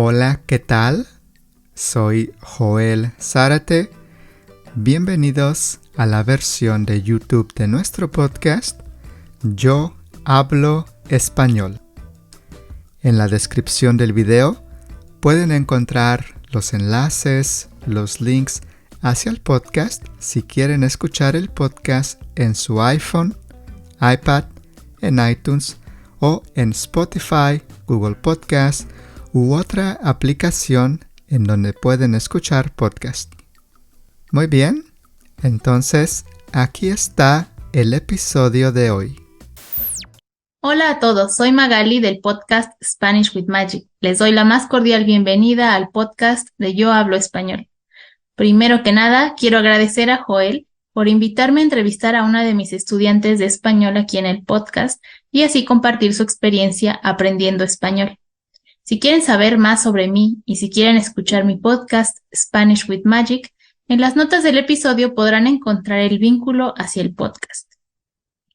Hola, ¿qué tal? Soy Joel Zárate. Bienvenidos a la versión de YouTube de nuestro podcast Yo Hablo Español. En la descripción del video pueden encontrar los enlaces, los links hacia el podcast si quieren escuchar el podcast en su iPhone, iPad, en iTunes o en Spotify, Google Podcast u otra aplicación en donde pueden escuchar podcast. Muy bien, entonces aquí está el episodio de hoy. Hola a todos, soy Magali del podcast Spanish with Magic. Les doy la más cordial bienvenida al podcast de Yo Hablo Español. Primero que nada, quiero agradecer a Joel por invitarme a entrevistar a una de mis estudiantes de español aquí en el podcast y así compartir su experiencia aprendiendo español. Si quieren saber más sobre mí y si quieren escuchar mi podcast Spanish with Magic, en las notas del episodio podrán encontrar el vínculo hacia el podcast.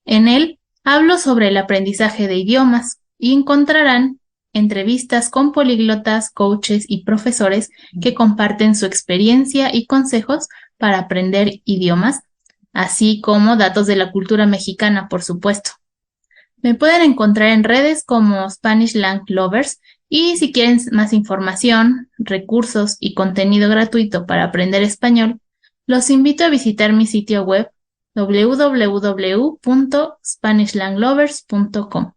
En él hablo sobre el aprendizaje de idiomas y encontrarán entrevistas con políglotas, coaches y profesores que comparten su experiencia y consejos para aprender idiomas, así como datos de la cultura mexicana, por supuesto. Me pueden encontrar en redes como Spanish Lang Lovers y si quieren más información, recursos y contenido gratuito para aprender español, los invito a visitar mi sitio web www.spanishlanguelovers.com,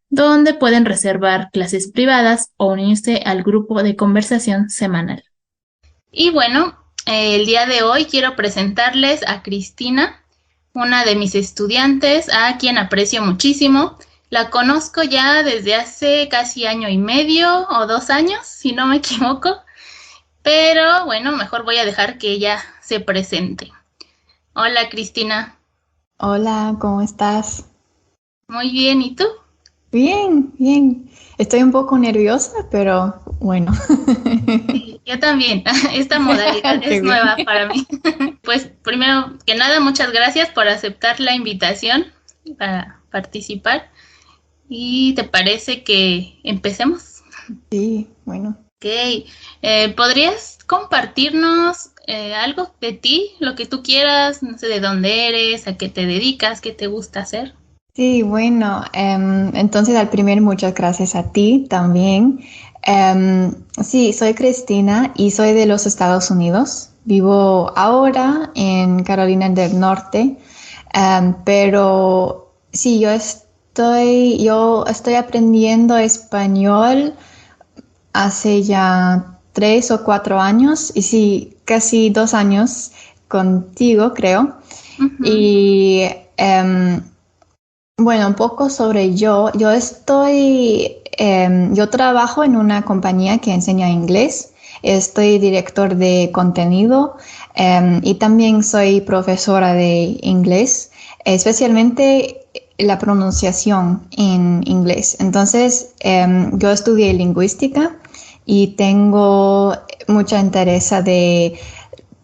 donde pueden reservar clases privadas o unirse al grupo de conversación semanal. Y bueno, el día de hoy quiero presentarles a Cristina, una de mis estudiantes, a quien aprecio muchísimo. La conozco ya desde hace casi 1 año y medio o 2 años, si no me equivoco, pero bueno, mejor voy a dejar que ella se presente. Hola, Cristina. Hola, ¿cómo estás? Muy bien, ¿y tú? Bien, bien. Estoy un poco nerviosa, pero bueno. Sí, yo también. Esta modalidad es nueva para mí. Pues primero que nada, muchas gracias por aceptar la invitación para participar. ¿Y te parece que empecemos? Sí, bueno. Ok. ¿Podrías compartirnos algo de ti, lo que tú quieras? No sé de dónde eres, a qué te dedicas, qué te gusta hacer. Sí, bueno, entonces al primero muchas gracias a ti también. Sí, soy Cristina y soy de los Estados Unidos. Vivo ahora en Carolina del Norte, pero sí, yo estoy aprendiendo español hace ya 3 o 4 años y sí, casi 2 años contigo, creo. Uh-huh. Y bueno, un poco sobre yo. Yo trabajo en una compañía que enseña inglés. Estoy director de contenido y también soy profesora de inglés, especialmente la pronunciación en inglés. Entonces, yo estudié lingüística y tengo mucha interés de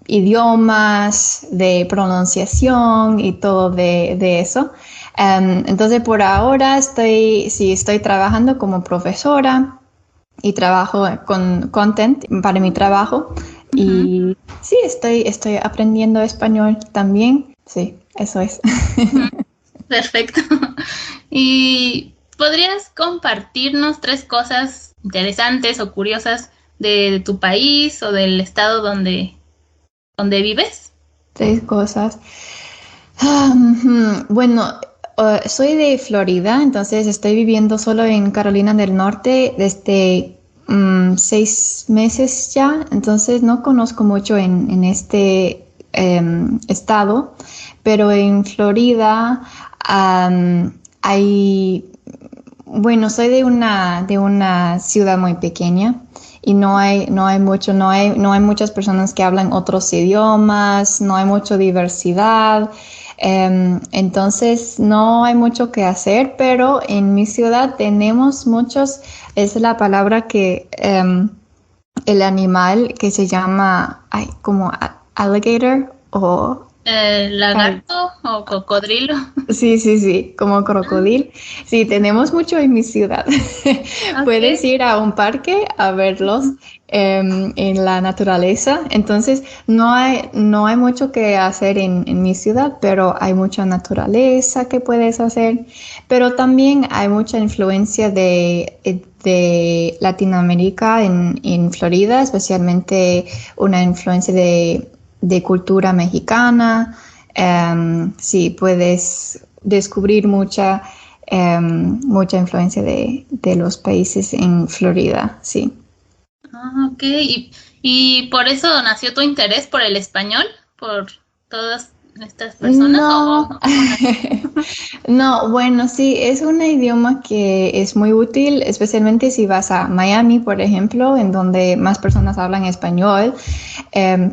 idiomas, de pronunciación y todo de eso. Entonces, por ahora estoy trabajando como profesora y trabajo con content para mi trabajo. Uh-huh. Y sí, estoy aprendiendo español también. Sí, eso es. Uh-huh. Perfecto. ¿Y podrías compartirnos 3 cosas interesantes o curiosas de tu país o del estado donde vives? 3 cosas. Bueno, soy de Florida, entonces estoy viviendo solo en Carolina del Norte desde 6 meses ya, entonces no conozco mucho en este estado, pero en Florida soy de una ciudad muy pequeña y no hay muchas personas que hablan otros idiomas, no hay mucha diversidad. Entonces no hay mucho que hacer, pero en mi ciudad tenemos muchos, es la palabra que el animal que se llama como alligator o ¿Lagarto o cocodrilo? Sí, como crocodilo. Sí, tenemos mucho en mi ciudad. Puedes Ok. ir a un parque a verlos en la naturaleza. Entonces, no hay mucho que hacer en mi ciudad, pero hay mucha naturaleza que puedes hacer. Pero también hay mucha influencia de Latinoamérica en Florida, especialmente una influencia de cultura mexicana. Sí, puedes descubrir mucha influencia de los países en Florida, sí. Ah, ok. ¿Y por eso nació tu interés por el español? ¿Por todas estas personas? No, O cómo nació? no, bueno, sí, es un idioma que es muy útil, especialmente si vas a Miami, por ejemplo, en donde más personas hablan español.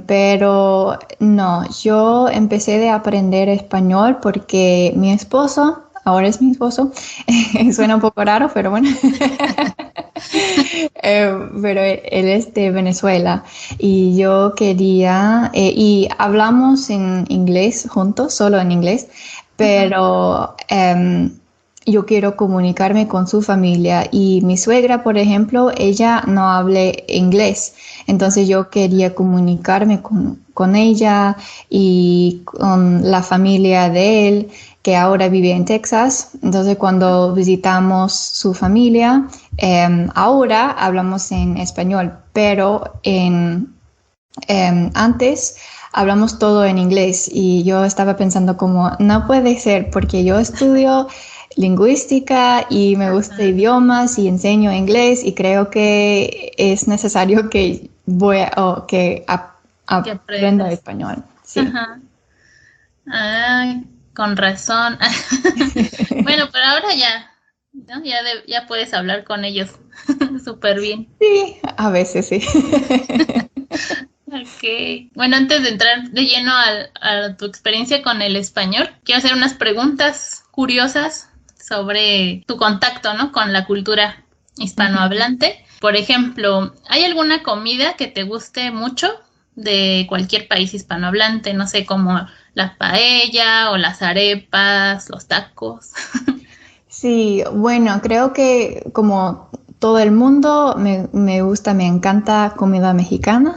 Pero no, yo empecé de aprender español porque mi esposo, ahora es mi esposo, suena un poco raro, pero bueno, pero él es de Venezuela y yo quería, y hablamos en inglés juntos, solo en inglés, Ujú. pero yo quiero comunicarme con su familia y mi suegra, por ejemplo, ella no habla inglés, entonces yo quería comunicarme con ella y con la familia de él que ahora vive en Texas. Entonces cuando visitamos su familia, ahora hablamos en español, pero antes hablamos todo en inglés y yo estaba pensando como, no puede ser porque yo estudio lingüística y me gusta Ajá. idiomas y enseño inglés y creo que es necesario que o que Que aprenda aprendas. español. Sí. Ajá. Ay, con razón. Bueno, pero ahora ya, ¿no? Ya puedes hablar con ellos súper bien. Sí, a veces sí. Ok. Bueno, antes de entrar de lleno a tu experiencia con el español, quiero hacer unas preguntas curiosas sobre tu contacto, ¿no? Con la cultura Ujú. hispanohablante. Por ejemplo, ¿hay alguna comida que te guste mucho de cualquier país hispanohablante? No sé, como la paella o las arepas, los tacos. Sí, bueno, creo que como todo el mundo me gusta, me encanta comida mexicana,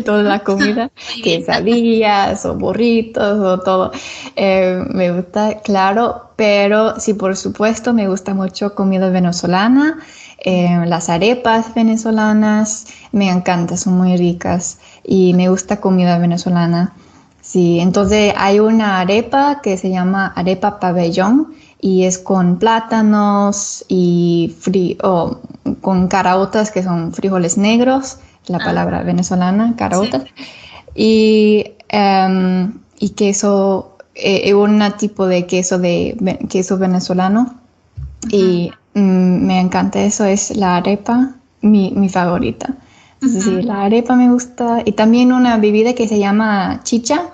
toda la comida, Muy bien. quesadillas o burritos o todo. Me gusta, claro, pero sí, por supuesto, me gusta mucho comida venezolana, las arepas venezolanas, me encantan, son muy ricas y me gusta comida venezolana. Sí, entonces hay una arepa que se llama arepa pabellón y es con plátanos y con caraotas que son frijoles negros, la palabra Ajá, venezolana, sí. caraotas, y queso, un tipo de queso venezolano Ujú, y me encanta eso, es la arepa, mi favorita. Entonces sí, ujú. la arepa me gusta y también una bebida que se llama chicha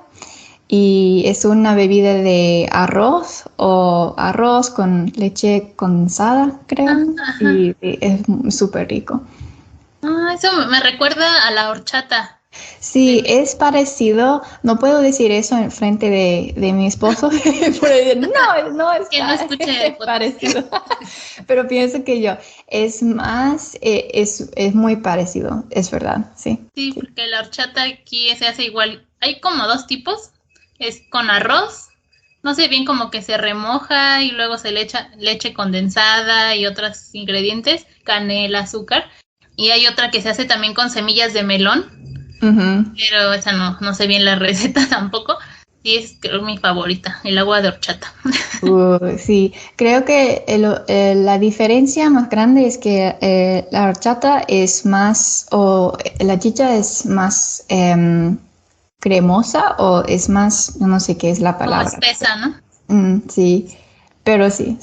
y es una bebida de arroz o arroz con leche condensada, creo, Ah, ajá. y es súper rico. Ah, eso me recuerda a la horchata de Sí, es parecido, no puedo decir eso en frente de mi esposo, porque no que no está escuche el podcast. parecido, pero pienso que es más, es muy parecido, es verdad, sí. Sí, porque la horchata aquí se hace igual. Hay como dos tipos. Es con arroz. No sé bien como que se remoja y luego se le echa leche condensada y otros ingredientes, canela, azúcar. Y hay otra que se hace también con semillas de melón, Ujú. pero esa no sé bien la receta tampoco. Sí, es creo mi favorita, el agua de horchata. Sí, creo que la diferencia más grande es que la horchata es más, o la chicha es más cremosa o es más, no sé qué es la Como palabra. espesa, ¿no? Sí, pero sí,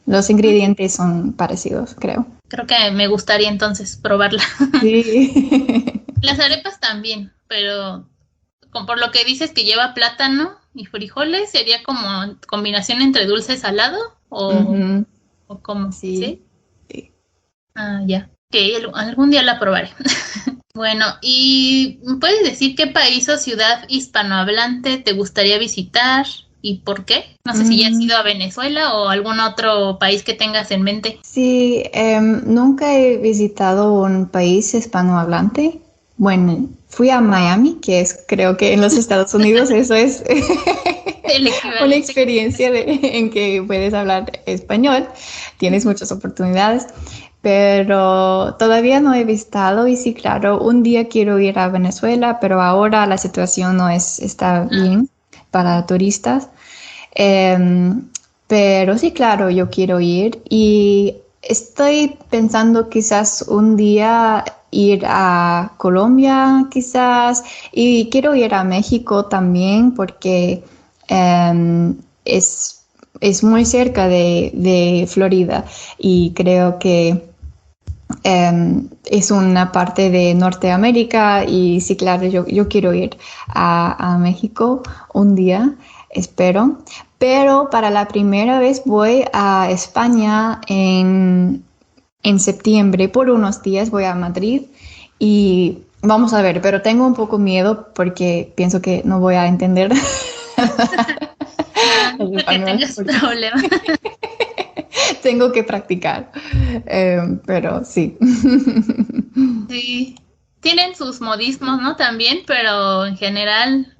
los ingredientes son parecidos, creo. Creo que me gustaría entonces probarla. Sí. Las arepas también, pero por lo que dices que lleva plátano y frijoles, sería como combinación entre dulce y salado Ujú. o cómo, Sí, ¿sí? sí. Ah, ya. Que algún día la probaré. Bueno, ¿y puedes decir qué país o ciudad hispanohablante te gustaría visitar y por qué? No sé si ya has Mm, ido a Venezuela o algún otro país que tengas en mente. sí, nunca he visitado un país hispanohablante. Bueno, fui a Miami, que es creo que en los Estados Unidos eso es El una equivalente. experiencia en que puedes hablar español, tienes muchas oportunidades, pero todavía no he visitado y sí, claro, un día quiero ir a Venezuela, pero ahora la situación no está Ah, bien para turistas. Em, pero sí, claro, yo quiero ir y estoy pensando quizás un día ir a Colombia, quizás, y quiero ir a México también porque em, es muy cerca de Florida y creo que es una parte de Norteamérica y sí, claro, yo quiero ir a México un día, espero. Pero para la primera vez voy a España en septiembre, por unos días voy a Madrid y vamos a ver, pero tengo un poco miedo porque pienso que no voy a entender no el creo que español tengas porque problema. tengo que practicar. Pero sí. Sí, tienen sus modismos, ¿no? También, pero en general,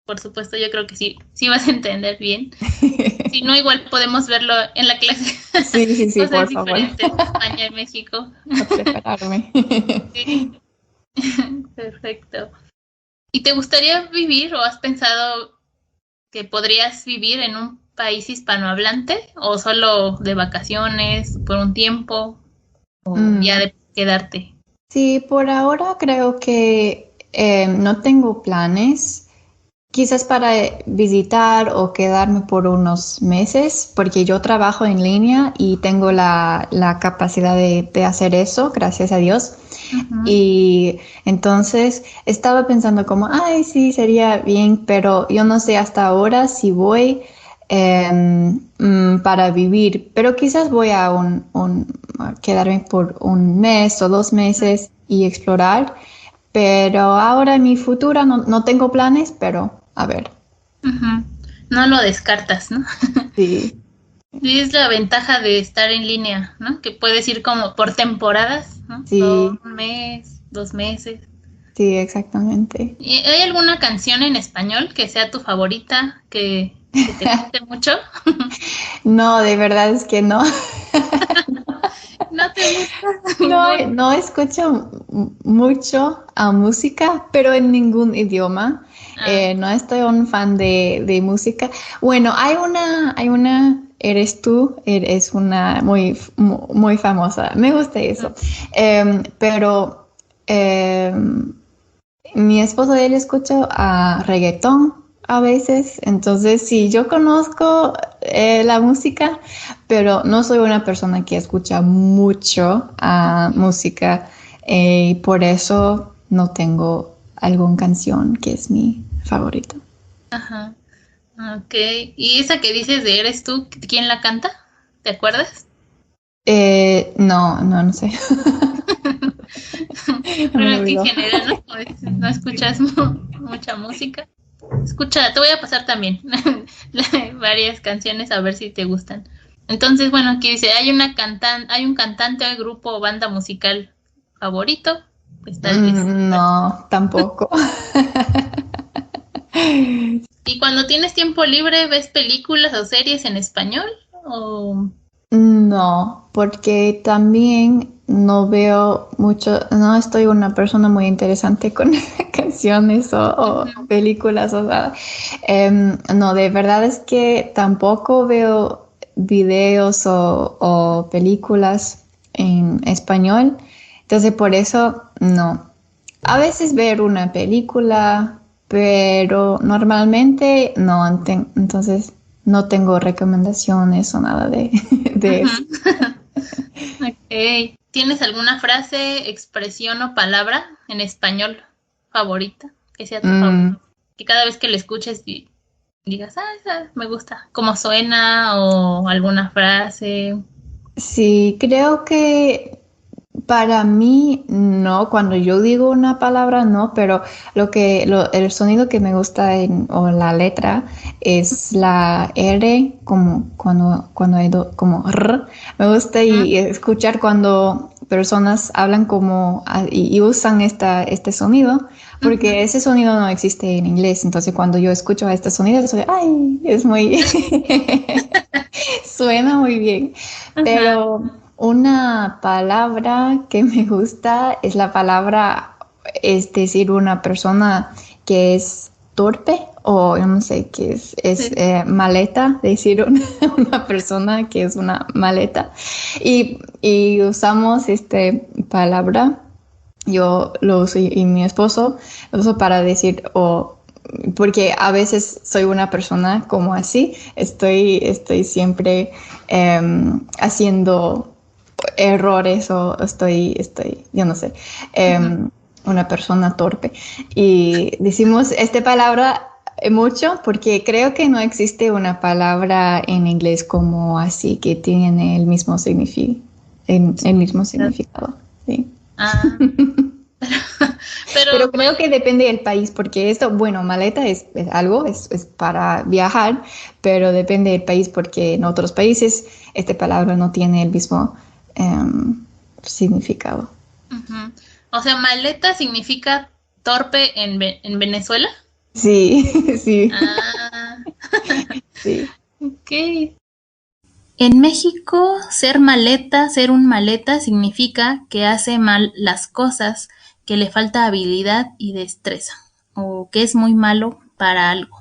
por supuesto, yo creo que sí, sí vas a entender bien. Si no, igual podemos verlo en la clase. Sí, sí, sí, Cosas por favor, diferentes de España y México. a prepararme. Sí, perfecto. ¿Y te gustaría vivir o has pensado que podrías vivir en un país hispanohablante o solo de vacaciones por un tiempo o ya Mm, de quedarte? sí, por ahora creo que no tengo planes. Quizás para visitar o quedarme por unos meses, porque yo trabajo en línea y tengo la capacidad de hacer eso, gracias a Dios. Ujú. Y entonces estaba pensando como, ay, sí, sería bien, pero yo no sé hasta ahora si voy para vivir, pero quizás voy a a quedarme por un mes o 2 meses y explorar, pero ahora en mi futuro no tengo planes, pero a ver, Ujú. No lo descartas, ¿no? sí, Sí, es la ventaja de estar en línea, ¿no? Que puedes ir como por temporadas, ¿no? Todo sí, un mes, 2 meses. sí, exactamente. ¿Y hay alguna canción en español que sea tu favorita, que te guste mucho? No, de verdad es que no. ¿No te gusta No, ninguna? no escucho mucho a música, pero en ningún idioma. Ah, No estoy un fan de música. Bueno, Eres tú, es una muy famosa. Me gusta eso. Pero mi esposo, él escucha reggaetón a veces, entonces sí, yo conozco la música, pero no soy una persona que escucha mucho música y por eso no tengo alguna canción que es mi favorito. ajá. Ok. ¿Y esa que dices de Eres tú, quién la canta? ¿Te acuerdas? No sé. Me Bueno, que en olvidó. general, ¿no? Como dices, no escuchas mucha música. Escucha, te voy a pasar también varias canciones a ver si te gustan. Entonces, bueno, aquí dice, hay un cantante, grupo o banda musical favorito, pues tal vez. No, tampoco. ¿Y cuando tienes tiempo libre, ves películas o series en español? O... No, porque también no veo mucho, no estoy una persona muy interesante con canciones o Ujú, películas, o sea, no, de verdad es que tampoco veo videos o películas en español, entonces por eso no. A veces ver una película, pero normalmente no, entonces no tengo recomendaciones o nada de ujú. eso. Ok. ¿Tienes alguna frase, expresión o palabra en español favorita? Que sea tu Mm, favorita. Que cada vez que la escuches digas, ah, esa me gusta. ¿Cómo suena? O alguna frase. sí, creo que Para mí no, cuando yo digo una palabra no, pero el sonido que me gusta o la letra es la R, como cuando hay como R. Me gusta y escuchar cuando personas hablan y usan este sonido, porque ese sonido no existe en inglés. Entonces cuando yo escucho este sonido, soy, ay, es muy, suena muy bien, Ajá. pero una palabra que me gusta es la palabra, es decir, una persona que es torpe o yo no sé qué Sí. maleta, decir una persona que es una maleta. Y usamos esta palabra, yo lo uso y mi esposo lo uso para decir, porque a veces soy una persona como así, estoy siempre haciendo errores o yo no sé, una persona torpe. Y decimos esta palabra mucho porque creo que no existe una palabra en inglés como así que tiene el mismo significado. Sí. Ah, Pero pero creo que depende del país, porque esto, bueno, maleta es algo, es para viajar, pero depende del país, porque en otros países esta palabra no tiene el mismo significado. ujú. O sea, maleta significa torpe en Venezuela. Sí, sí, Ah, sí. ok. En México, ser un maleta significa que hace mal las cosas, que le falta habilidad y destreza, o que es muy malo para algo.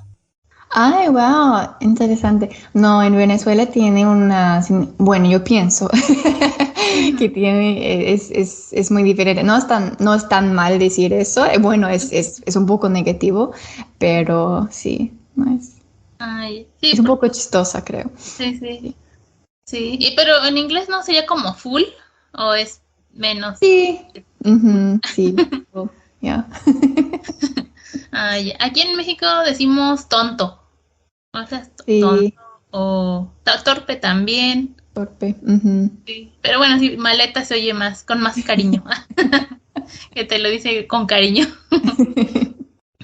Ay, wow, interesante. No, en Venezuela tiene bueno, yo pienso que Ujú. es muy diferente. No es tan mal decir eso. Bueno, es un poco negativo, pero sí, no Ay, es sí, un poco chistosa, creo. sí, sí, Sí, sí. Pero en inglés no sería como full o es menos. sí, ujú, sí, oh, ya. Ay, aquí en México decimos tonto, o sea, tonto Sí, o torpe también. torpe. Ujú. Sí. Pero bueno, sí, maleta se oye más, con más cariño, que te lo dice con cariño.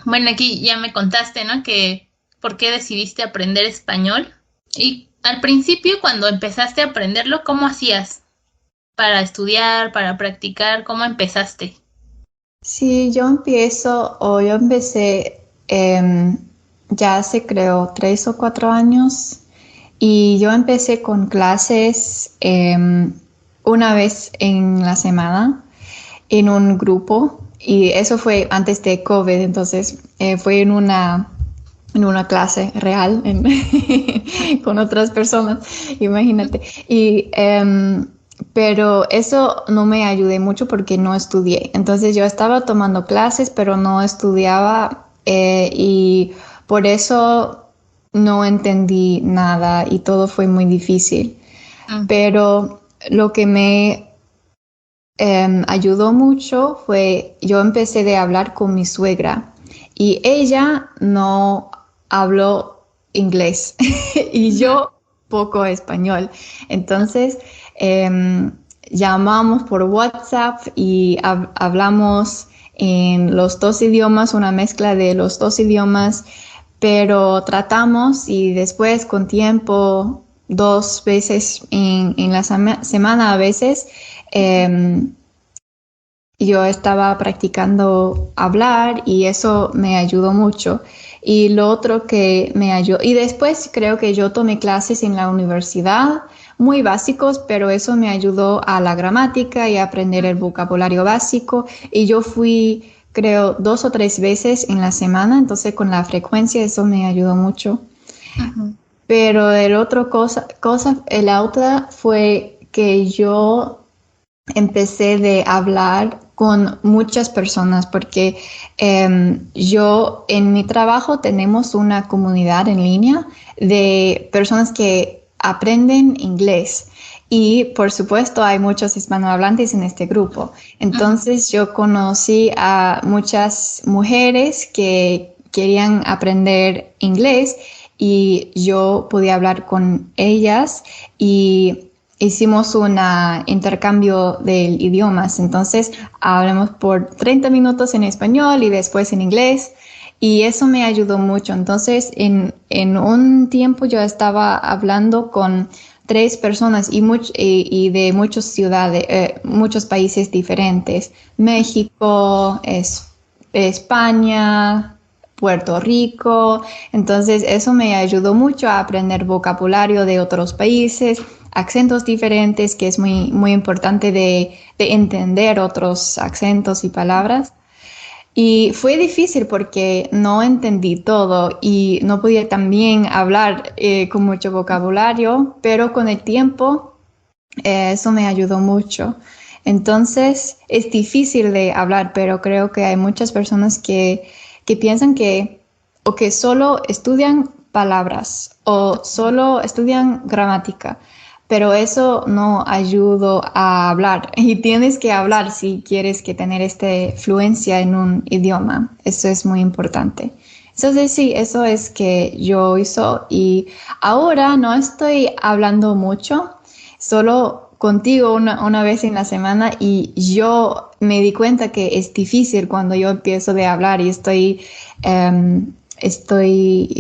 Bueno, aquí ya me contaste, ¿no? Que por qué decidiste aprender español. Y al principio, cuando empezaste a aprenderlo, ¿cómo hacías para estudiar, para practicar? ¿Cómo empezaste? Sí, yo empecé ya hace creo 3 o 4 años y yo empecé con clases una vez en la semana en un grupo y eso fue antes de COVID, entonces fue en una clase real con otras personas, imagínate. Pero eso no me ayudé mucho porque no estudié. Entonces yo estaba tomando clases, pero no estudiaba y por eso no entendí nada y todo fue muy difícil. Mm, Pero lo que me ayudó mucho fue, yo empecé de hablar con mi suegra y ella no habló inglés y ujú. yo poco español. Entonces, llamamos por WhatsApp y hablamos en los dos idiomas, una mezcla de los dos idiomas, pero tratamos y después con tiempo, 2 veces en la semana a veces, em, yo estaba practicando hablar y eso me ayudó mucho. Y lo otro que me ayudó, y después creo que yo tomé clases en la universidad, muy básicos, pero eso me ayudó a la gramática y a aprender el vocabulario básico. Y yo fui, creo, 2 o 3 veces en la semana, entonces con la frecuencia eso me ayudó mucho. Ujú. Pero la otra fue que yo empecé de hablar con muchas personas porque yo en mi trabajo tenemos una comunidad en línea de personas que aprenden inglés y por supuesto hay muchos hispanohablantes en este grupo. Ujú. Entonces yo conocí a muchas mujeres que querían aprender inglés y yo podía hablar con ellas y hicimos un intercambio de idiomas. Entonces, hablamos por 30 minutos en español y después en inglés. Y eso me ayudó mucho. Entonces, en un tiempo yo estaba hablando con 3 personas y de muchas ciudades, muchos países diferentes. México, España, Puerto Rico. Entonces, eso me ayudó mucho a aprender vocabulario de otros países, acentos diferentes, que es muy, muy importante de entender otros acentos y palabras. Y fue difícil porque no entendí todo y no podía también hablar con mucho vocabulario, pero con el tiempo eso me ayudó mucho. Entonces es difícil de hablar, pero creo que hay muchas personas que piensan que o que solo estudian palabras o solo estudian gramática, pero eso no ayuda a hablar y tienes que hablar si quieres que tener esta fluencia en un idioma. Eso es muy importante. Entonces sí, eso es que yo hizo y ahora no estoy hablando mucho, solo contigo una vez en la semana y yo me di cuenta que es difícil cuando yo empiezo de hablar y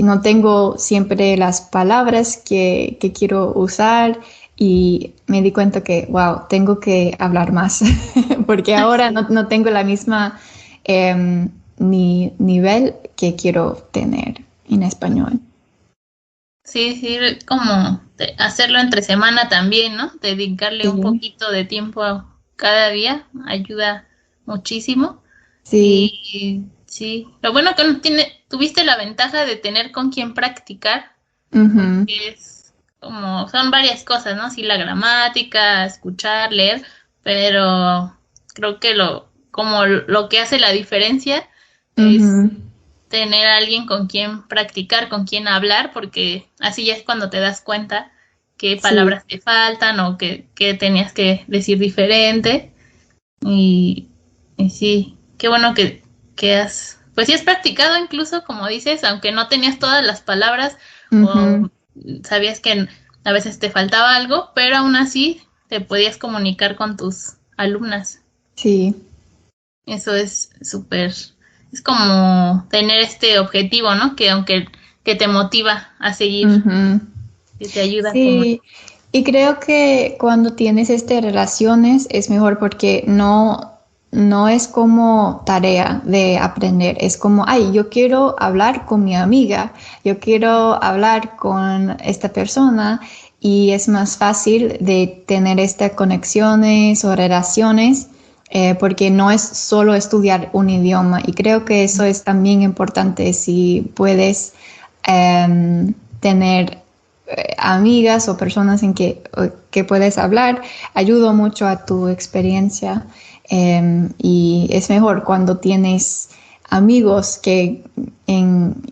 no tengo siempre las palabras que quiero usar y me di cuenta que, wow, tengo que hablar más porque ahora no tengo la misma nivel que quiero tener en español. Sí, sí, como hacerlo entre semana también, ¿no? Dedicarle un Sí, poquito de tiempo cada día ayuda muchísimo. sí, Y sí, lo bueno que tuviste la ventaja de tener con quien practicar, ujú, porque es como, son varias cosas, ¿no? Sí, la gramática, escuchar, leer, pero creo que como lo que hace la diferencia es ujú, tener a alguien con quien practicar, con quien hablar, porque así ya es cuando te das cuenta qué sí. palabras te faltan o qué tenías que decir diferente. Y, y sí, qué bueno pues sí has practicado incluso, como dices, aunque no tenías todas las palabras o Ujú, sabías que a veces te faltaba algo, pero aún así te podías comunicar con tus alumnas. sí. Eso es súper, es como tener este objetivo, ¿no? Que aunque que te motiva a seguir, Ujú. que te ayuda como... Sí, y creo que cuando tienes estas relaciones es mejor porque no es como tarea de aprender, es como, ay, yo quiero hablar con mi amiga, yo quiero hablar con esta persona y es más fácil de tener estas conexiones o relaciones porque no es solo estudiar un idioma y creo que eso es también importante si puedes tener amigas o personas que puedes hablar, ayuda mucho a tu experiencia y es mejor cuando tienes amigos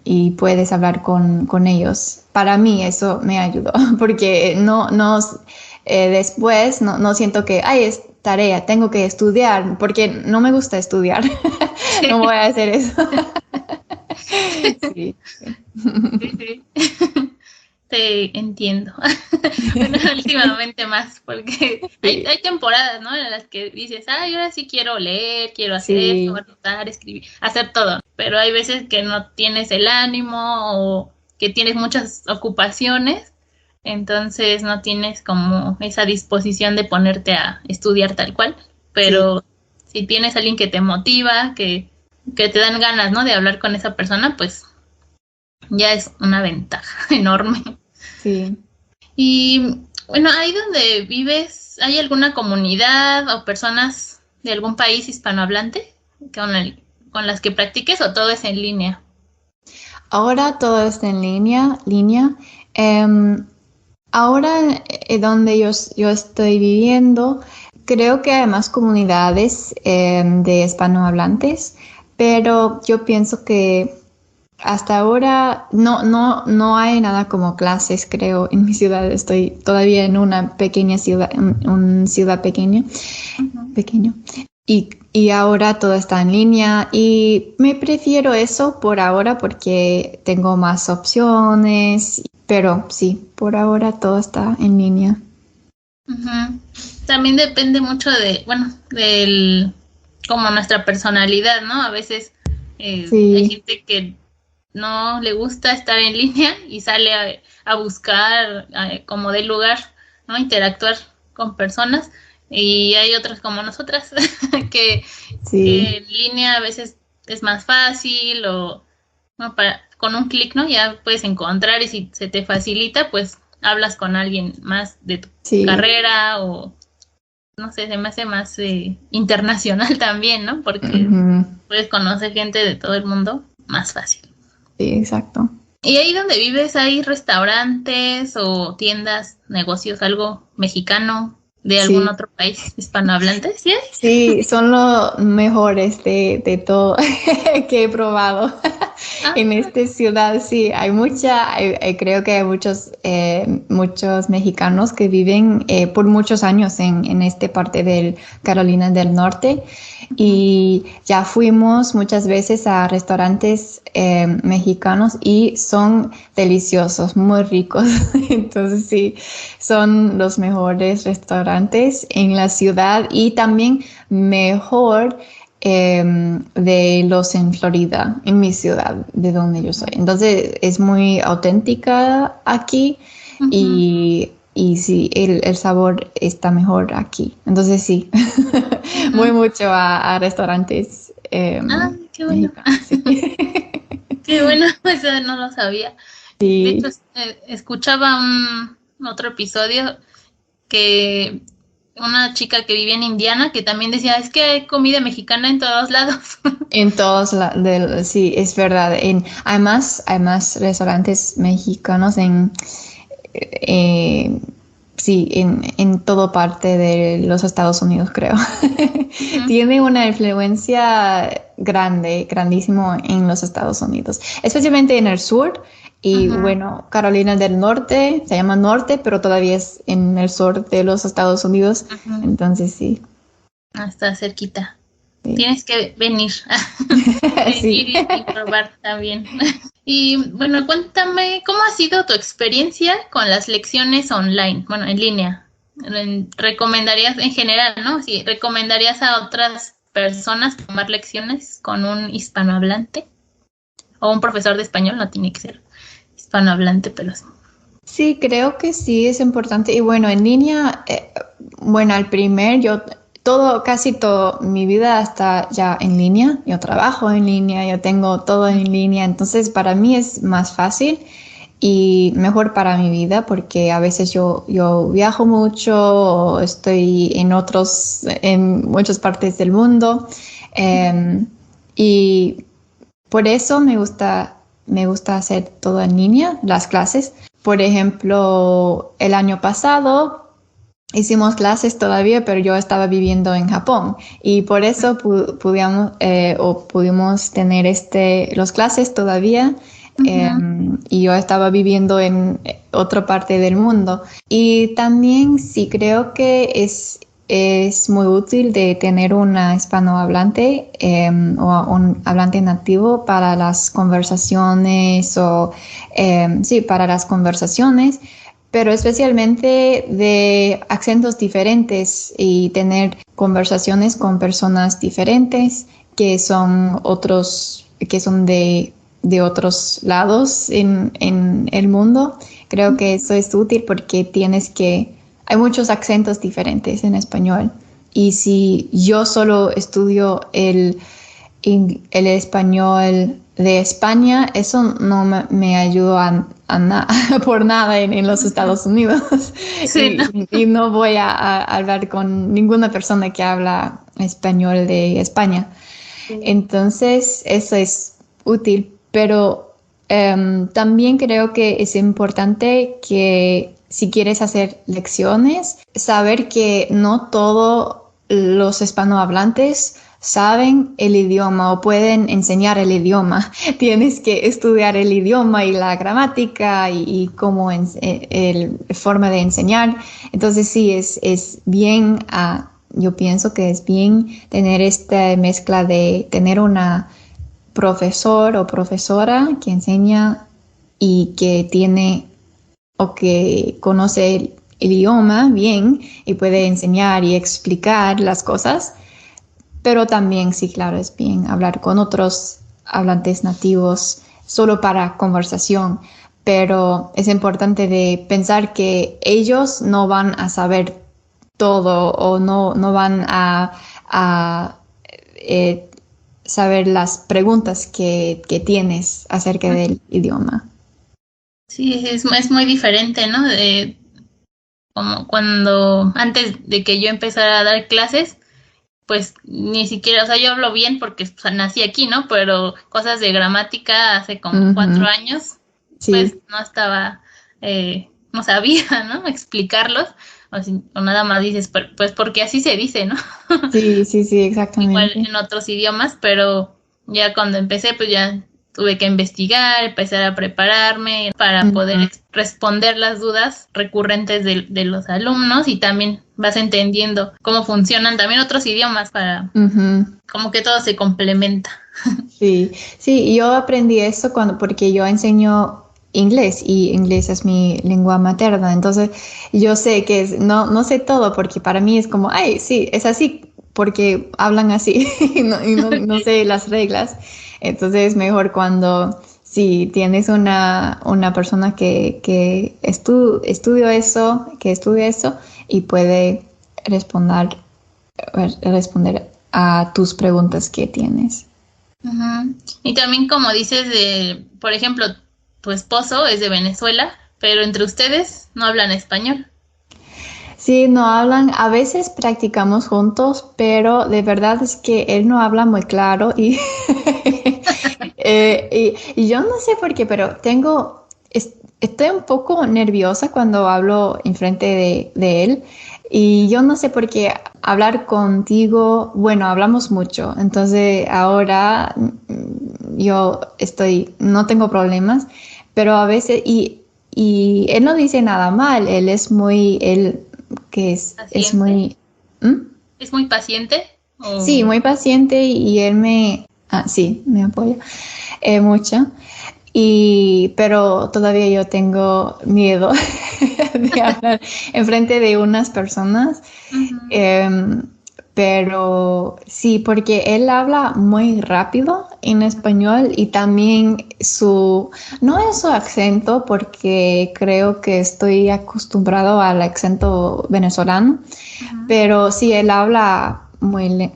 y puedes hablar con ellos. Para mí eso me ayudó porque después no siento que, ay, es tarea, tengo que estudiar, porque no me gusta estudiar. No voy a hacer eso. Sí. Sí, sí. Te entiendo. Bueno, últimamente más, porque Sí, hay temporadas, ¿no? En las que dices, ay, ahora sí quiero leer, quiero hacer esto, sí, anotar, escribir, hacer todo. Pero hay veces que no tienes el ánimo o que tienes muchas ocupaciones, entonces no tienes como esa disposición de ponerte a estudiar tal cual. sí. Pero si tienes alguien que te motiva, que te dan ganas, ¿no? De hablar con esa persona, pues ya es una ventaja enorme. Sí. Y bueno, ahí donde vives, ¿hay alguna comunidad o personas de algún país hispanohablante con las que practiques o todo es en línea? Ahora todo está en línea. Em, Ahora donde yo estoy viviendo, creo que hay más comunidades de hispanohablantes, pero yo pienso que hasta ahora no hay nada como clases, creo, en mi ciudad. Estoy todavía en una pequeña ciudad, una ciudad pequeña, Ujú. pequeño. Y ahora todo está en línea y me prefiero eso por ahora porque tengo más opciones, pero sí, por ahora todo está en línea. Ujú. También depende mucho del como nuestra personalidad, ¿no? A veces hay Sí. gente que no le gusta estar en línea y sale a buscar como del lugar, ¿no? Interactuar con personas y hay otras como nosotras que, Sí, que en línea a veces es más fácil o ¿no? Con un clic, ¿no? Ya puedes encontrar y si se te facilita, pues hablas con alguien más de tu sí. carrera o no sé, se me hace más internacional también, ¿no? Porque Ujú. puedes conocer gente de todo el mundo más fácil. Sí, exacto. ¿Y ahí donde vives hay restaurantes o tiendas, negocios, algo mexicano de algún Sí. otro país hispanohablante? ¿Sí hay? Sí, son los mejores de todo que he probado. Ah, En esta ciudad sí, creo que hay muchos mexicanos que viven por muchos años en esta parte del Carolina del Norte ujú. y ya fuimos muchas veces a restaurantes mexicanos y son deliciosos, muy ricos. Entonces sí, son los mejores restaurantes en la ciudad y también mejor de los en Florida, en mi ciudad, de donde yo soy. Entonces es muy auténtica aquí Ujú. y sí, el sabor está mejor aquí. Entonces sí, voy Ujú. mucho a restaurantes Ah, qué bueno. mexicanos. Sí. Qué bueno, eso no lo sabía. De hecho, Sí. escuchaba un otro episodio que una chica que vivía en Indiana que también decía, es que hay comida mexicana en todos lados. En sí, es verdad. Hay más restaurantes mexicanos eh, sí, en toda parte de los Estados Unidos, creo. Ujú, Tiene una influencia grande, grandísimo en los Estados Unidos, especialmente en el sur. Y ujú. bueno, Carolina del Norte, se llama Norte, pero todavía es en el sur de los Estados Unidos. Ujú. Entonces sí, Está cerquita. sí. Tienes que venir, venir Sí. y probar también. Y bueno, cuéntame, ¿cómo ha sido tu experiencia con las lecciones online? Bueno, en línea. ¿Recomendarías en general, no? Sí, ¿recomendarías a otras personas tomar lecciones con un hispanohablante? O un profesor de español, no tiene que ser hispanohablante, pero sí. Sí, creo que sí es importante. Y bueno, en línea, bueno, casi todo, mi vida está ya en línea. Yo trabajo en línea, yo tengo todo en línea. Entonces, para mí es más fácil y mejor para mi vida porque a veces yo viajo mucho o estoy en muchas partes del mundo. em, y por eso me gusta hacer todo en línea, las clases. Por ejemplo, el año pasado hicimos clases todavía, pero yo estaba viviendo en Japón y por eso pudimos tener los clases todavía. Ujú, Y yo estaba viviendo en otra parte del mundo. Y también sí creo que es muy útil de tener una hispanohablante o un hablante nativo para las conversaciones sí, para las conversaciones, pero especialmente de acentos diferentes y tener conversaciones con personas diferentes que son de otros lados en el mundo. Creo que eso es útil porque hay muchos acentos diferentes en español. Y si yo solo estudio el español de España, eso no me ayudó por nada en los ujú. Estados Unidos. Sí, no. Y no voy a hablar con ninguna persona que habla español de España. Sí. Entonces, eso es útil, pero también creo que es importante que si quieres hacer lecciones, saber que no todos los hispanohablantes saben el idioma o pueden enseñar el idioma. Tienes que estudiar el idioma y la gramática y cómo forma de enseñar. Entonces sí, es bien yo pienso que es bien tener esta mezcla de tener una profesor o profesora que enseña y que tiene o que conoce idioma bien y puede enseñar y explicar las cosas, pero también, sí, claro, es bien hablar con otros hablantes nativos solo para conversación, pero es importante de pensar que ellos no van a saber todo o no van a saber las preguntas que tienes acerca del idioma. Sí, es muy diferente, ¿no? Como cuando, antes de que yo empezara a dar clases, pues ni siquiera, o sea, yo hablo bien porque pues, nací aquí, ¿no? Pero cosas de gramática hace como 4 años, pues Sí, no estaba, no sabía, ¿no? Explicarlos, o nada más dices, pues porque así se dice, ¿no? sí, Igual exactamente. en otros idiomas, pero ya cuando empecé, pues ya tuve que investigar, empezar a prepararme para poder Ujú, responder las dudas recurrentes de los alumnos y también vas entendiendo cómo funcionan también otros idiomas para ujú. como que todo se complementa. Sí, sí, yo aprendí eso porque yo enseño inglés y inglés es mi lengua materna, entonces yo sé que no sé todo porque para mí es como, ay, sí, es así porque hablan así y no sé las reglas, entonces es mejor cuando si tienes una persona que estudia eso y puede responder, responder a tus preguntas que tienes. Ujú. Y también como dices por ejemplo, tu esposo es de Venezuela, pero entre ustedes no hablan español. Sí, no hablan, a veces practicamos juntos, pero de verdad es que él no habla muy claro y, y yo no sé por qué, pero estoy un poco nerviosa cuando hablo enfrente de él y yo no sé por qué hablar contigo, bueno, hablamos mucho, entonces ahora no tengo problemas, pero a veces, y él no dice nada mal, él que es Paciente. muy, ¿Mm? ¿Es muy paciente? Sí, muy paciente y él sí, me apoya mucho. Pero todavía yo tengo miedo de hablar en frente de unas personas. Ujú. Em, pero sí, porque él habla muy rápido en español y también no es su acento, porque creo que estoy acostumbrado al acento venezolano, Ujú. pero sí, él habla muy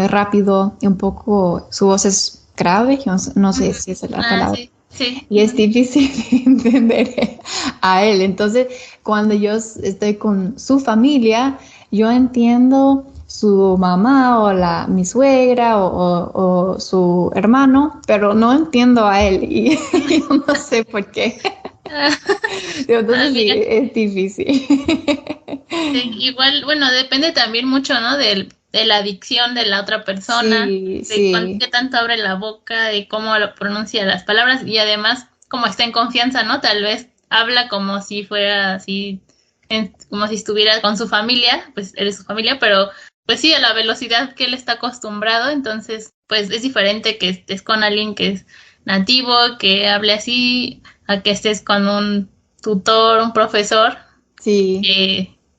rápido y un poco, su voz es grave, yo no sé Ujú. si esa es la Ah, palabra, sí, sí. y es difícil de entender a él. Entonces, cuando yo estoy con su familia, yo entiendo su mamá o mi suegra o su hermano, pero no entiendo a él y yo no sé por qué. Ah, ah, Entonces sí, mira. es difícil. Sí, igual, bueno, depende también mucho, ¿no? De la dicción de la otra persona, Sí, de sí. qué tanto abre la boca, de cómo pronuncia las palabras y además como está en confianza, ¿no? Tal vez habla como si fuera así, como si estuviera con su familia, pues eres su familia, pero pues sí, a la velocidad que él está acostumbrado, entonces pues es diferente que estés con alguien que es nativo, que hable así, a que estés con un tutor, un profesor Sí.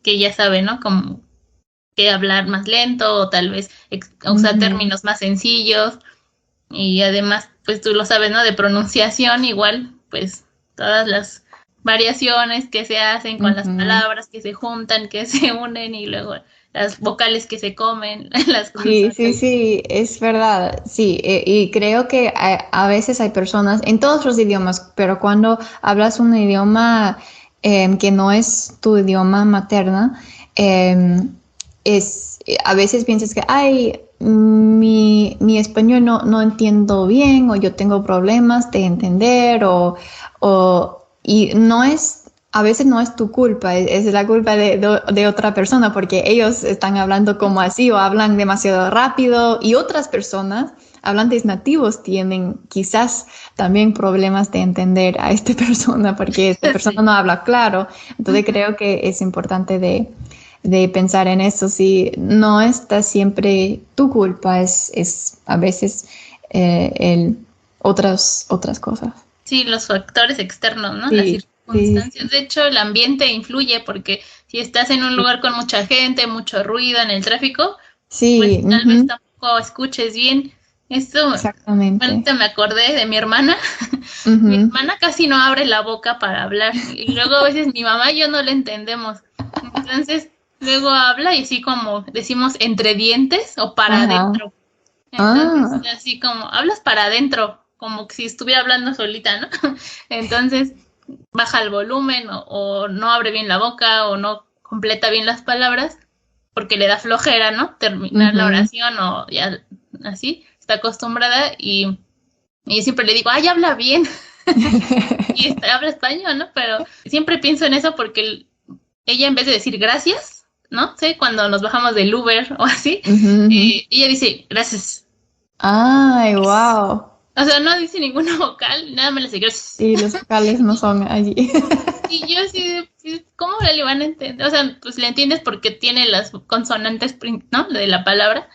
que ya sabe, ¿no? Como que hablar más lento o tal vez usar Ujú, términos más sencillos y además, pues tú lo sabes, ¿no? De pronunciación igual, pues todas las variaciones que se hacen con las ujú. palabras que se juntan, que se unen y luego las vocales que se comen, las Sí, sí, consonantes. sí, es verdad. Sí, y creo que a veces hay personas en todos los idiomas, pero cuando hablas un idioma que no es tu idioma materna, em, a veces piensas que, ay, mi español no entiendo bien o yo tengo problemas de entender y no es a veces no es tu culpa, es la culpa de otra persona porque ellos están hablando como así o hablan demasiado rápido y otras personas, hablantes nativos, tienen quizás también problemas de entender a esta persona porque esta persona Sí. no habla claro. Entonces Ujú. creo que es importante de pensar en eso. Si no está siempre tu culpa, es a veces otras cosas. Sí, los factores externos, ¿no? Las Sí, Sí, circunstancias. De hecho, el ambiente influye porque si estás en un sí, lugar con mucha gente, mucho ruido en el tráfico, pues sí, tal vez ujú, tampoco escuches bien. Esto, exactamente. ahorita me acordé de mi hermana. Mi Ujú. hermana casi no abre la boca para hablar y luego a veces mi mamá y yo no le entendemos. Entonces, luego habla y así como decimos entre dientes o para Ajá. adentro. Entonces, Ah, así como hablas para adentro, como que si estuviera hablando solita, ¿no? Entonces, baja el volumen o no abre bien la boca o no completa bien las palabras porque le da flojera, ¿no? Terminar la ujú. oración o ya así, está acostumbrada y yo siempre le digo, ay, habla bien y habla español, ¿no? Pero siempre pienso en eso porque ella en vez de decir gracias, ¿no? Sí, cuando nos bajamos del Uber o así, Ujú, ujú. ella dice gracias. Ay, wow. O sea, no dice ninguna vocal, nada más le dice gracias. Sí, los vocales no son allí. Y yo así, pues, ¿cómo le van a entender? O sea, pues le entiendes porque tiene las consonantes, ¿no? De la palabra,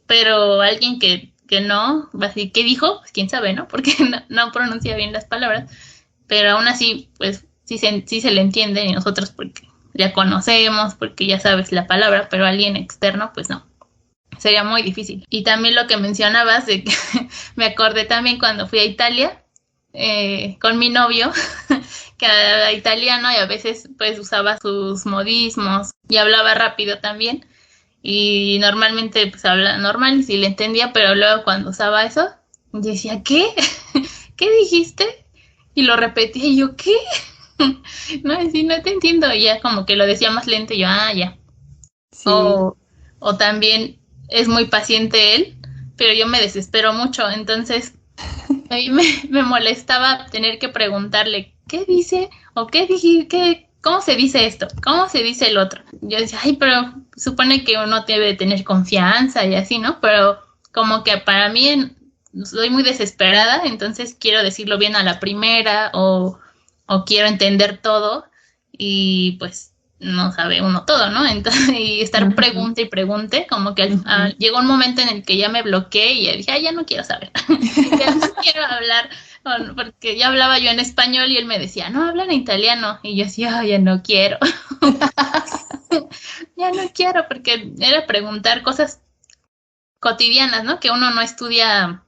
pero alguien que no, va así, ¿qué dijo? Pues quién sabe, ¿no? Porque no pronuncia bien las palabras, pero aún así, pues sí se le entiende y nosotros porque ya conocemos, porque ya sabes la palabra, pero alguien externo, pues no. Sería muy difícil. Y también lo que mencionabas de que me acordé también cuando fui a Italia con mi novio, que era italiano y a veces pues usaba sus modismos y hablaba rápido también. Y normalmente pues habla normal y sí le entendía, pero luego cuando usaba eso, yo decía, ¿qué? ¿Qué dijiste? Y lo repetía y yo, ¿qué? No, sí, no te entiendo. Y ya como que lo decía más lento y yo, ah, ya. Sí. O, o también es muy paciente él, pero yo me desespero mucho. Entonces, a mí me molestaba tener que preguntarle, ¿qué dice? ¿O qué dije? ¿Cómo se dice esto? ¿Cómo se dice el otro? Yo decía, ay, pero supone que uno debe tener confianza y así, ¿no? Pero como que para mí soy muy desesperada, entonces quiero decirlo bien a la primera o quiero entender todo y pues no sabe uno todo, ¿no? Entonces, y estar Ujú, pregunte y pregunte, como que ujú. llegó un momento en el que ya me bloqueé y ya dije, ay, ya no quiero saber. Ya no quiero hablar, porque ya hablaba yo en español y él me decía, no, hablan en italiano. Y yo decía, ya no quiero, ya no quiero, porque era preguntar cosas cotidianas, ¿no? Que uno no estudia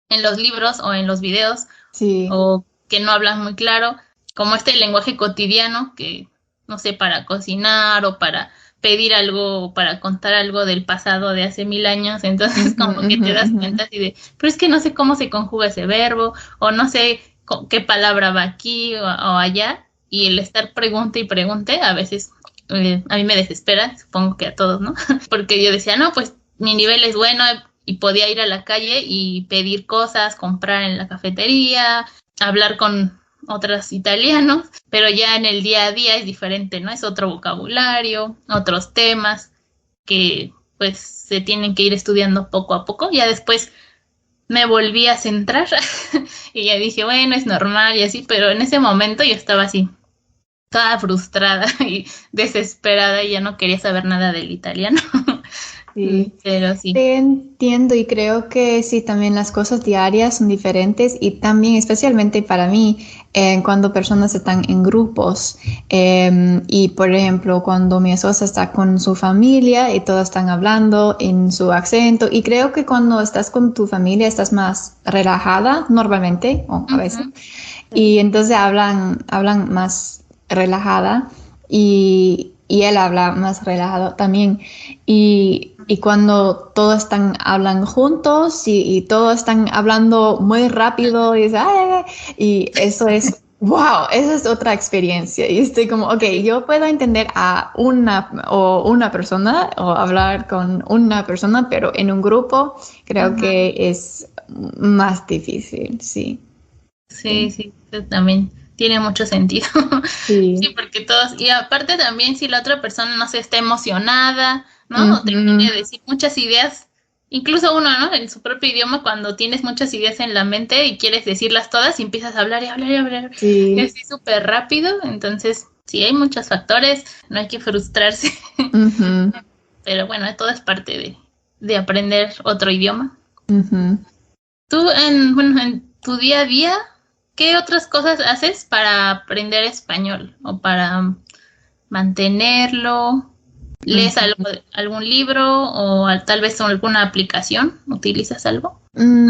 en los libros o en los videos Sí. o que no hablan muy claro, como este lenguaje cotidiano que, no sé, para cocinar o para pedir algo o para contar algo del pasado de hace 1000 años, entonces Ujú, como que ujú, te das ujú. cuenta así de, pero es que no sé cómo se conjuga ese verbo o no sé qué palabra va aquí o allá y el estar pregunte y pregunte a veces a mí me desespera, supongo que a todos, ¿no? Porque yo decía, no, pues mi nivel es bueno y podía ir a la calle y pedir cosas, comprar en la cafetería, hablar con otros italianos, pero ya en el día a día es diferente, ¿no? Es otro vocabulario, otros temas que pues se tienen que ir estudiando poco a poco. Ya después me volví a centrar y ya dije, bueno, es normal y así, pero en ese momento yo estaba así, toda frustrada y desesperada y ya no quería saber nada del italiano. Sí. Pero sí. Te entiendo y creo que sí, también las cosas diarias son diferentes y también especialmente para mí cuando personas están en grupos y por ejemplo cuando mi esposa está con su familia y todos están hablando en su acento y creo que cuando estás con tu familia estás más relajada normalmente o a veces Ujú, sí. y entonces hablan más relajada y él habla más relajado también. Y cuando todos están hablando juntos y todos están hablando muy rápido y, "Ay", y eso es, wow, esa es otra experiencia. Y estoy como, ok, yo puedo entender a una persona o hablar con una persona, pero en un grupo creo Ujú. que es más difícil, sí. Sí, sí, eso también tiene mucho sentido. Sí, Sí. porque todos, y aparte también si la otra persona no se está emocionada, ¿no? O termina Ujú. de decir muchas ideas, incluso uno, ¿no? En su propio idioma, cuando tienes muchas ideas en la mente y quieres decirlas todas y empiezas a hablar y hablar y hablar, y Sí. así súper rápido, entonces sí hay muchos factores, no hay que frustrarse, Ujú, pero bueno, todo es parte de aprender otro idioma. ujú. Tú, bueno, en tu día a día, ¿qué otras cosas haces para aprender español o para mantenerlo? ¿Lees algún libro o tal vez alguna aplicación? ¿Utilizas algo?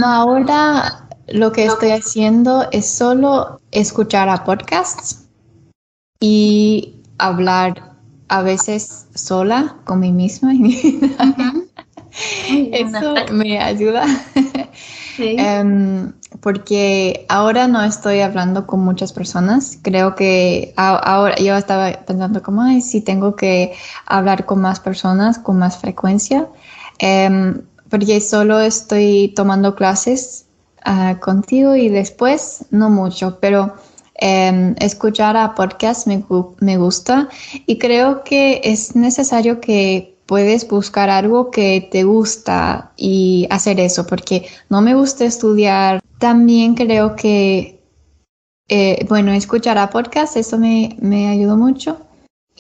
Ahora lo que estoy haciendo es solo escuchar a podcasts y hablar a veces sola con mí misma. Ujú. Una Eso práctica. me ayuda. Sí. Porque ahora no estoy hablando con muchas personas. Creo que ahora yo estaba pensando como, ay, sí, tengo que hablar con más personas con más frecuencia. Porque solo estoy tomando clases contigo y después no mucho, pero escuchar a podcast me gusta y creo que es necesario que puedes buscar algo que te gusta y hacer eso, porque no me gusta estudiar. También creo que, bueno, escuchar a podcast, eso me ayudó mucho.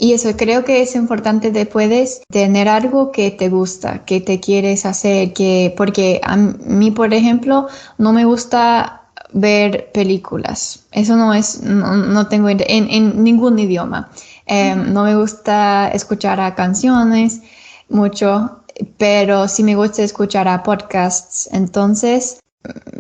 Y eso, creo que es importante de puedes tener algo que te gusta, que te quieres hacer, porque a mí, por ejemplo, no me gusta ver películas. Eso no tengo en ningún idioma. No me gusta escuchar a canciones mucho, pero sí me gusta escuchar a podcasts. Entonces,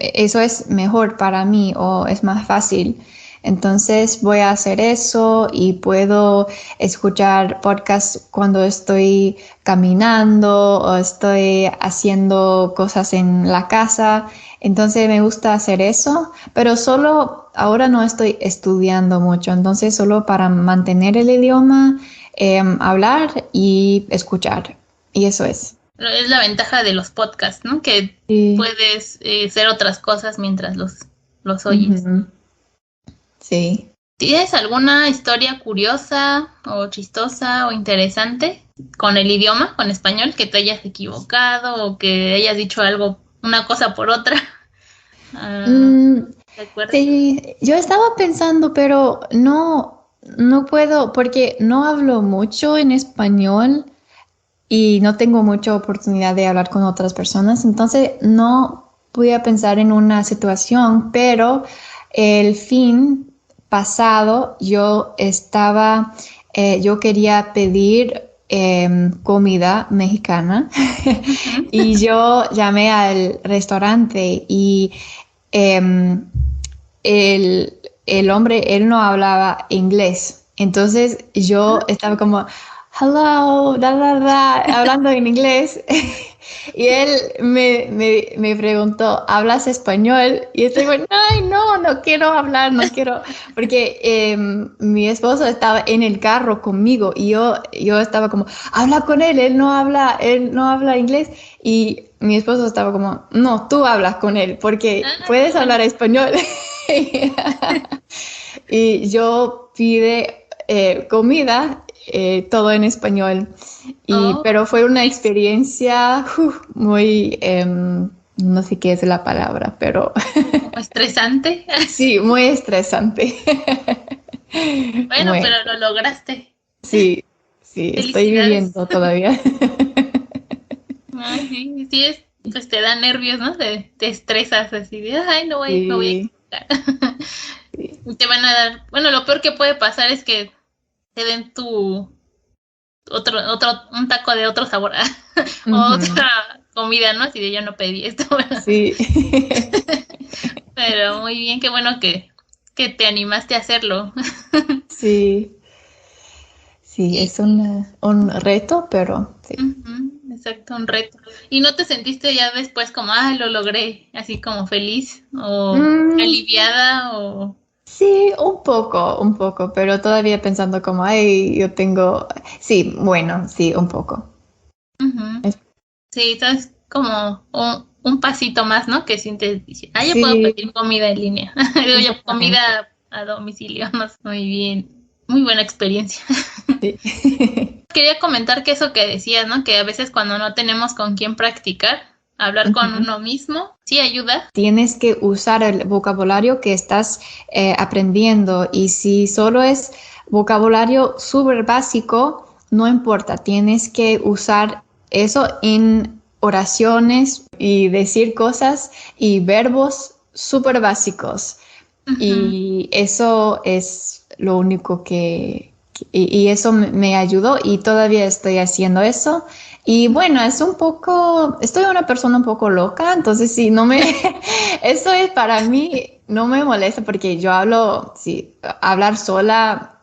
eso es mejor para mí o es más fácil. Entonces voy a hacer eso y puedo escuchar podcasts cuando estoy caminando o estoy haciendo cosas en la casa. Entonces me gusta hacer eso, pero solo ahora no estoy estudiando mucho. Entonces solo para mantener el idioma, hablar y escuchar. Y eso es. Es la ventaja de los podcasts, ¿no? Que Sí. puedes hacer otras cosas mientras los oyes. Ujú. Sí. ¿Tienes alguna historia curiosa o chistosa o interesante con el idioma, con español, que te hayas equivocado o que hayas dicho algo, una cosa por otra? Ah, Mm, ¿te acuerdas? sí, yo estaba pensando, pero no puedo, porque no hablo mucho en español y no tengo mucha oportunidad de hablar con otras personas, entonces no voy a pensar en una situación, pero el fin pasado yo quería pedir comida mexicana Ujú. y yo llamé al restaurante y em, el hombre, él no hablaba inglés. Entonces yo estaba como, hello, hablando en inglés. Y él me preguntó, ¿hablas español? Y estoy como, ay, no quiero hablar, no quiero, porque mi esposo estaba en el carro conmigo y yo estaba como, habla con él no habla inglés. Y mi esposo estaba como, no, tú hablas con él porque Ah, qué puedes bueno. hablar español. Y yo pide comida, todo en español. Oh, Pero fue una experiencia muy, no sé qué es la palabra, pero como estresante. sí, muy estresante. Bueno, Muy, pero lo lograste. sí, sí, estoy Felicidades. viviendo todavía. Ay, sí, sí es, pues te da nervios, ¿no? Te estresas así de, ay, no voy, me voy a Sí, equivocar. sí. Y te van a dar, bueno, lo peor que puede pasar es que te den un taco de otro sabor, Ujú, otra comida, ¿no? Así de yo no pedí esto. sí. Pero muy bien, qué bueno que te animaste a hacerlo. Sí, sí, Y, es un reto, pero sí. ujú, exacto, un reto. ¿Y no te sentiste ya después como, ah, lo logré, así como feliz o Mm, aliviada o... sí, un poco, pero todavía pensando como, ay, yo tengo, sí, bueno, sí, un poco. Ujú. Es- Sí, sabes, como un pasito más, ¿no? Que sientes, dices, ah, ya puedo Sí, pedir comida en línea. Digo yo, exactamente. comida a domicilio, no sé, muy bien, muy buena experiencia. Sí. Quería comentar que eso que decías, ¿no? Que a veces cuando no tenemos con quién practicar, hablar con Ujú. uno mismo, sí ayuda. Tienes que usar el vocabulario que estás aprendiendo y si solo es vocabulario súper básico, no importa, tienes que usar eso en oraciones y decir cosas y verbos súper básicos. Y eso es lo único y eso me ayudó y todavía estoy haciendo eso. Y bueno, estoy una persona un poco loca, entonces sí, eso es para mí, no me molesta porque yo sí, hablar sola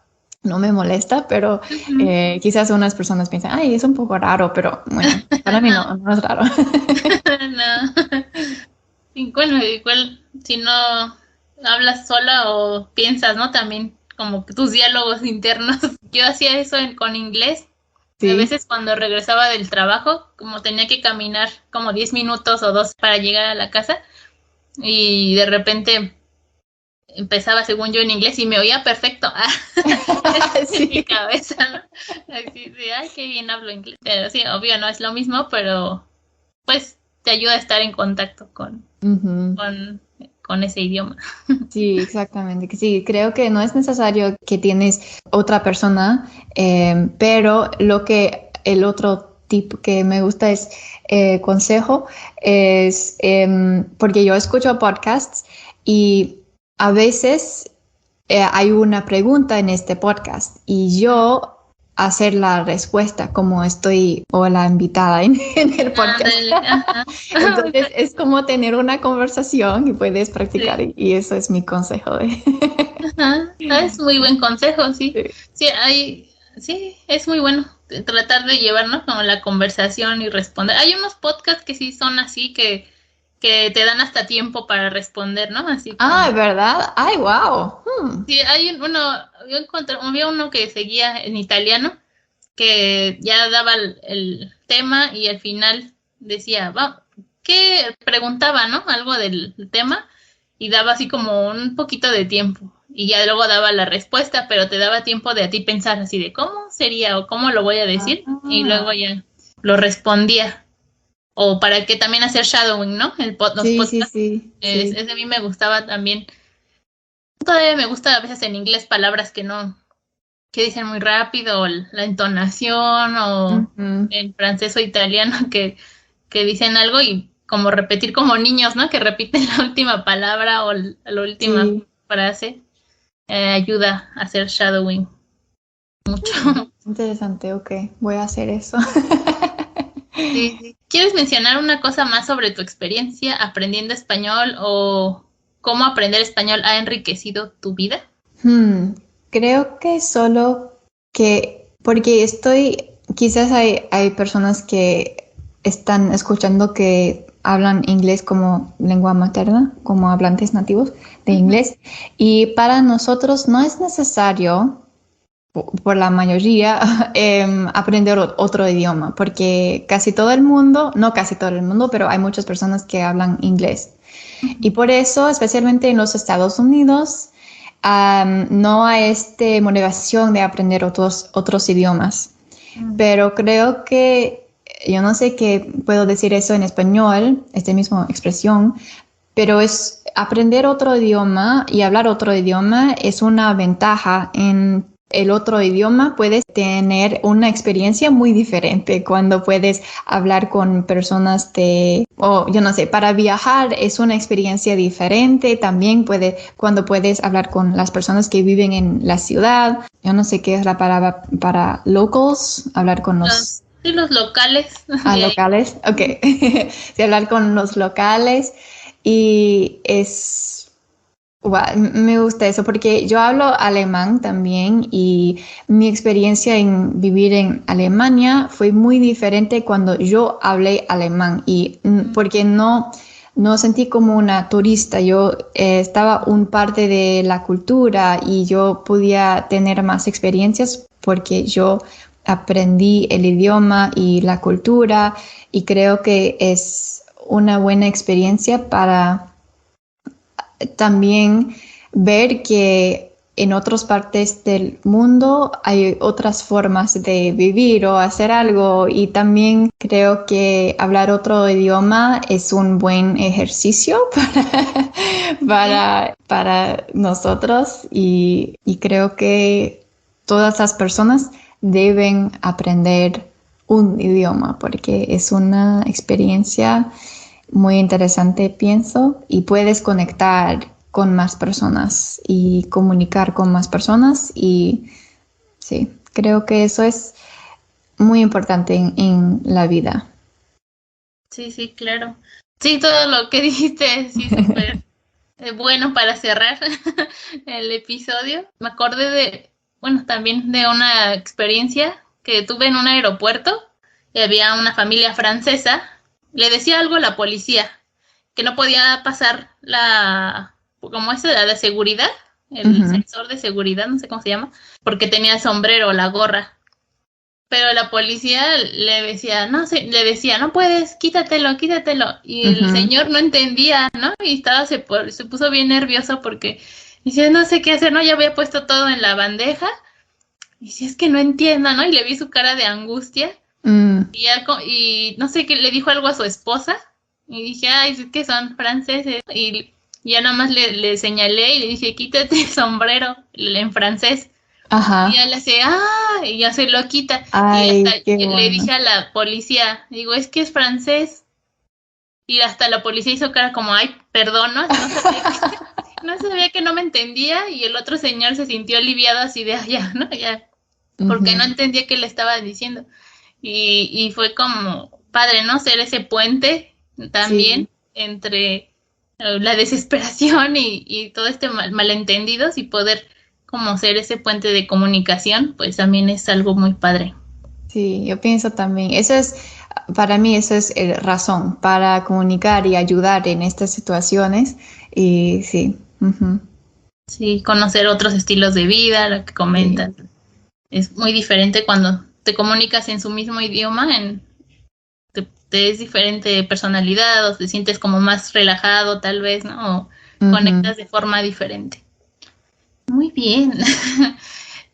no me molesta, pero Ujú. quizás unas personas piensan, ay, es un poco raro, pero bueno, para mí No, no es raro. no. Y bueno, igual si no hablas sola o piensas, ¿no? También como que tus diálogos internos. Yo hacía eso con inglés. A Sí. veces cuando regresaba del trabajo, como tenía que caminar como 10 minutos o dos para llegar a la casa y de repente empezaba según yo en inglés y me oía perfecto. En mi Sí. cabeza, ¿no? Así de, ay, qué bien hablo inglés. Pero sí, obvio no es lo mismo, pero pues te ayuda a estar en contacto Ujú. con, con ese idioma. Sí, exactamente. Que sí, creo que no es necesario que tienes otra persona, pero el otro tip que me gusta es consejo, es porque yo escucho podcasts y a veces hay una pregunta en este podcast y yo hacer la respuesta como estoy o la invitada en el podcast. Ándale, ajá. Entonces es como tener una conversación y puedes practicar Sí, y eso es mi consejo. ajá. Es muy buen consejo, sí. Sí. Sí, es muy bueno tratar de llevarnos como la conversación y responder. Hay unos podcasts que sí son así que te dan hasta tiempo para responder, ¿no? Así Ah, como, ¿verdad? Ay, wow. sí, había uno que seguía en italiano que ya daba el tema y al final decía, va, ¿qué preguntaba, no? Algo del tema y daba así como un poquito de tiempo y ya luego daba la respuesta, pero te daba tiempo de a ti pensar así de cómo sería o cómo lo voy a decir y luego Ah, ya lo respondía. O para que también hacer shadowing, ¿no? Los sí, sí, podcasts, sí, sí. ese a mí me gustaba también. Todavía me gusta a veces en inglés palabras que dicen muy rápido, o la entonación, o Ujú. en francés o italiano que dicen algo y como repetir como niños, ¿no? Que repiten la última palabra o la última Sí. frase, ayuda a hacer shadowing mucho. Interesante, ok. Voy a hacer eso. Sí, sí. ¿Quieres mencionar una cosa más sobre tu experiencia aprendiendo español o cómo aprender español ha enriquecido tu vida? Hmm, creo que porque quizás hay personas que están escuchando que hablan inglés como lengua materna, como hablantes nativos de Ujú, inglés, y para nosotros no es necesario, por la mayoría, aprender otro idioma, porque casi todo el mundo, no casi todo el mundo, pero hay muchas personas que hablan inglés. Y ujú, por eso, especialmente en los Estados Unidos, no hay esta motivación de aprender otros idiomas. ujú, Pero creo que, yo no sé qué puedo decir eso en español, esta misma expresión, pero es aprender otro idioma y hablar otro idioma es una ventaja. En el otro idioma puedes tener una experiencia muy diferente cuando puedes hablar con personas o yo no sé, para viajar es una experiencia diferente. También cuando puedes hablar con las personas que viven en la ciudad. Yo no sé qué es la palabra para locals, hablar con los sí, los locales de ahí. locales. Ok, sí, hablar con los locales. Y me gusta eso porque yo hablo alemán también y mi experiencia en vivir en Alemania fue muy diferente cuando yo hablé alemán y porque no sentí como una turista, yo estaba un parte de la cultura y yo podía tener más experiencias porque yo aprendí el idioma y la cultura y creo que es una buena experiencia para también ver que en otras partes del mundo hay otras formas de vivir o hacer algo y también creo que hablar otro idioma es un buen ejercicio Sí, para nosotros y creo que todas las personas deben aprender un idioma porque es una experiencia muy interesante, pienso, y puedes conectar con más personas y comunicar con más personas. Y sí, creo que eso es muy importante en la vida. Sí, sí, claro. Sí, todo lo que dijiste, sí, súper bueno para cerrar el episodio. Me acordé también de una experiencia que tuve en un aeropuerto y había una familia francesa. Le decía algo a la policía, que no podía pasar como eso, la de seguridad, el sensor de seguridad, no sé cómo se llama, porque tenía el sombrero o la gorra. Pero la policía le decía, no puedes, quítatelo. Y el señor no entendía, ¿no? Y se puso bien nervioso porque decía, no sé qué hacer, ¿no? Ya había puesto todo en la bandeja. Y si es que no entiendo, ¿no? Y le vi su cara de angustia. Y no sé qué, le dijo algo a su esposa. Y dije, ay, es que son franceses. Y ya nada más le señalé y le dije, quítate el sombrero en francés. Ajá. Y ya le hace, y ya se lo quita. Ay, y hasta qué le bueno. dije a la policía, digo, es que es francés. Y hasta la policía hizo cara como, ay, perdón, ¿no? No sabía que no me entendía. Y el otro señor se sintió aliviado así de, ya, ¿no? Ya, porque no entendía qué le estaba diciendo. Y fue como padre, ¿no? Ser ese puente también Sí. entre la desesperación y todo este malentendidos y poder como ser ese puente de comunicación, pues también es algo muy padre. Sí, yo pienso también. Para mí, eso es razón para comunicar y ayudar en estas situaciones. Y sí. Sí, conocer otros estilos de vida, lo que comentas. Sí. Es muy diferente cuando te comunicas en su mismo idioma, te es diferente personalidad o te sientes como más relajado tal vez, ¿no? O conectas de forma diferente. Muy bien.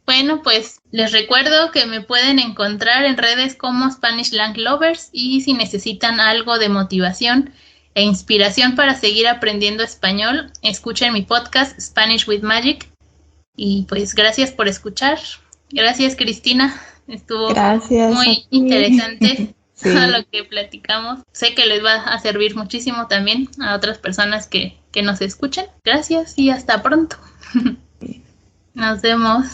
Bueno, pues les recuerdo que me pueden encontrar en redes como Spanish Lang Lovers y si necesitan algo de motivación e inspiración para seguir aprendiendo español, escuchen mi podcast Spanish with Magic. Y pues gracias por escuchar. Gracias, Cristina. Estuvo Gracias a muy ti. interesante todo Sí. lo que platicamos. Sé que les va a servir muchísimo también a otras personas que nos escuchen. Gracias y hasta pronto. Nos vemos.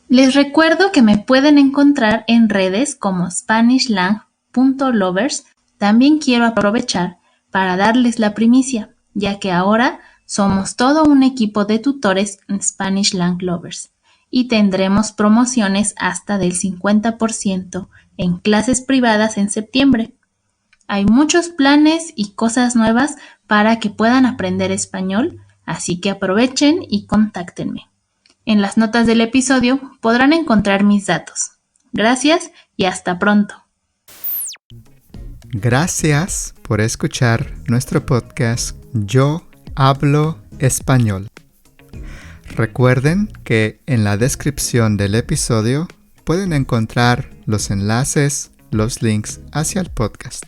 Les recuerdo que me pueden encontrar en redes como SpanishLang.lovers. También quiero aprovechar para darles la primicia, ya que ahora somos todo un equipo de tutores en Spanish Lang Lovers y tendremos promociones hasta del 50% en clases privadas en septiembre. Hay muchos planes y cosas nuevas para que puedan aprender español, así que aprovechen y contáctenme. En las notas del episodio podrán encontrar mis datos. Gracias y hasta pronto. Gracias por escuchar nuestro podcast Yo Hablo Español. Recuerden que en la descripción del episodio pueden encontrar los enlaces, los links hacia el podcast.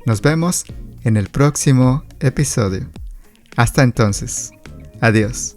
Nos vemos en el próximo episodio. Hasta entonces. Adiós.